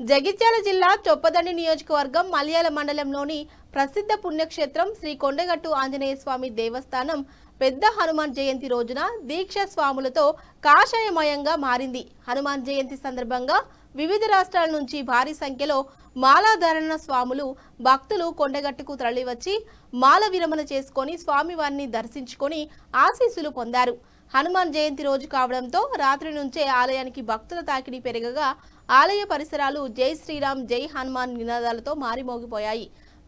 జగిత్యాల జిల్లా చొప్పదండి నియోజకవర్గం మల్యాల మండలంలోని ప్రసిద్ధ పుణ్యక్షేత్రం శ్రీ కొండగట్టు ఆంజనేయ స్వామి దేవస్థానం పెద్ద హనుమాన్ జయంతి రోజున దీక్ష స్వాములతో కాషాయమయంగా మారింది. హనుమాన్ జయంతి సందర్భంగా వివిధ రాష్ట్రాల నుంచి భారీ సంఖ్యలో మాలాధారణ స్వాములు భక్తులు కొండగట్టుకు తరలివచ్చి మాల విరమణ చేసుకొని స్వామివారిని దర్శించుకొని ఆశీస్సులు పొందారు. హనుమాన్ జయంతి రోజు కావడంతో రాత్రి నుంచే ఆలయానికి భక్తుల తాకిడి పెరగగా ఆలయ పరిసరాలు జై శ్రీరామ్ జై హనుమాన్ నినాదాలతో మారిమోగిపోయాయి.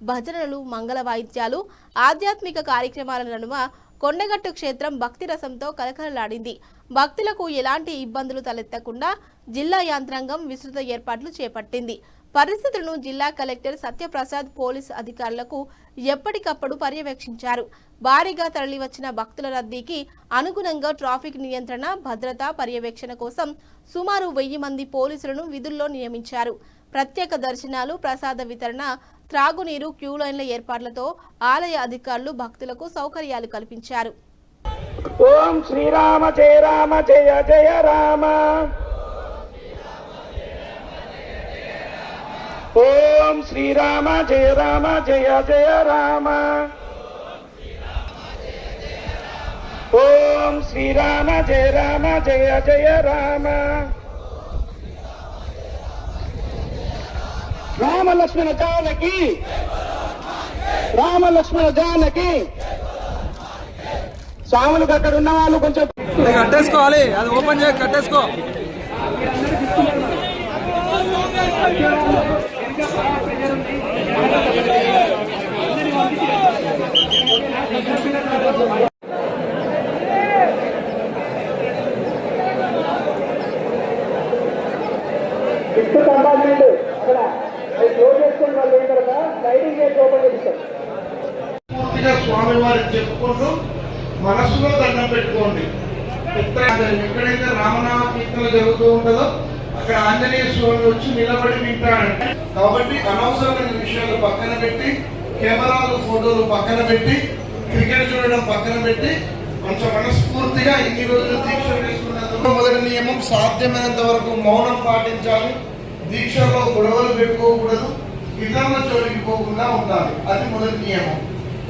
భజనలు, మంగళ వాయిద్యాలు, ఆధ్యాత్మిక కార్యక్రమాల నడుమ కొండగట్టు క్షేత్రం భక్తి రసంతో కలకలలాడింది. భక్తులకు ఎలాంటి ఇబ్బందులు తలెత్తకుండా జిల్లా యంత్రాంగం విస్తృత ఏర్పాట్లు చేపట్టింది. పరిస్థితులను జిల్లా కలెక్టర్ సత్యప్రసాద్ పోలీసు అధికారులకు ఎప్పటికప్పుడు పర్యవేక్షించారు. భారీగా తరలివచ్చిన భక్తుల రద్దీకి అనుగుణంగా ట్రాఫిక్ నియంత్రణ, భద్రతా పర్యవేక్షణ కోసం సుమారు 1000 మంది పోలీసులను విధుల్లో నియమించారు. ప్రత్యేక దర్శనాలు, ప్రసాద వితరణ, త్రాగునీరు, క్యూలైన్ల ఏర్పాట్లతో ఆలయ అధికారులు భక్తులకు సౌకర్యాలు కల్పించారు. ఓం శ్రీరామ జయ రామ జయ జయ రామ. ఓం శ్రీరామ జయ రామ జయ జయ రామ. ఓం శ్రీరామ జయ రామ జయ జయ రామ. రామ లక్ష్మణ జానకి, రామ లక్ష్మణ జానకి. స్వాములకు అక్కడ ఉన్న వాళ్ళు కొంచెం కట్టేసుకోవాలి, అది ఓపెన్ చేయ కట్టేసుకో. కంపార్ట్మెంట్ అక్కడ క్లోజ్ చేసుకుని వాళ్ళు అయిన తర్వాత స్లైడింగ్ గేట్ ఓపెన్ చేస్తారు. పూర్తిగా స్వామి వారికి చెప్పుకుంటూ మనసులో దండం పెట్టుకోండి. ఎక్కడైతే రామనామ కీర్తన జరుగుతూ ఉంటుందో అక్కడ ఆంజనేయ స్వామి వచ్చి నిలబడి వింటాడంటే. కాబట్టి అనవసరమైన విషయాలు పక్కన పెట్టి, కెమెరాలు, ఫోటోలు పక్కన పెట్టి, క్రికెట్ చూడడం పక్కన పెట్టి కొంచెం మనస్ఫూర్తిగా ఇన్ని రోజులు దీక్ష చేసుకున్నందుకు మొదటి నియమం సాధ్యమైనంత వరకు మౌనం పాటించాలి. దీక్షలో గొడవలు పెట్టుకోకూడదు, ఇతరుల జోలికి పోకుండా ఉండాలి. అది మొదటి నియమం.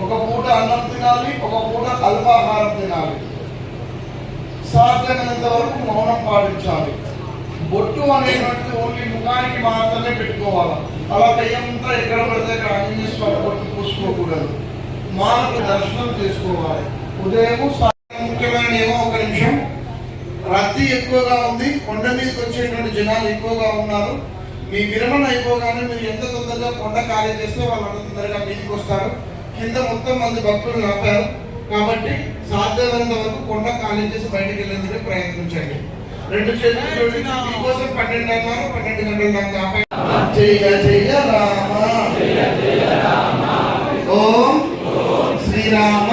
ఒక పూట అన్నం తినాలి, ఒక పూట అల్పాహారం తినాలి. సాధ్యమైనంత వరకు మౌనం పాటించాలి. బొట్టు అనేటువంటిది ఓన్లీ ముఖానికి మాత్రమే పెట్టుకోవాలి. అలా దయ్యంతా ఎక్కడ పడితే అక్కడ ఆంజనేయ స్వామి బొట్టు పూసుకోకూడదు. మాలకు దర్శనం చేసుకోవాలి. ఉదయం ముఖ్యమైన నియమం, ఒక నిమిషం. రద్దీ ఎక్కువగా ఉంది, కొండ మీదకి వచ్చేటువంటి జనాలు ఎక్కువగా ఉన్నారు. మీ విరమణ అయిపోగానే మీరు ఎంత తొందరగా కొండ ఖాళీ చేస్తే వాళ్ళంత తొందరగా మీదకి వస్తారు. కింద మొత్తం మంది భక్తులు ఆపారు కాబట్టి సాధ్యమైనంత వరకు కొండ ఖాళీ చేసి బయటకు వెళ్ళేందుకు ప్రయత్నించండి. 2 చేతులు జోడించి మీకోసం 12 గంటల దాకా ఆపాయి. జయ జయ రామ, ఓం శ్రీరామ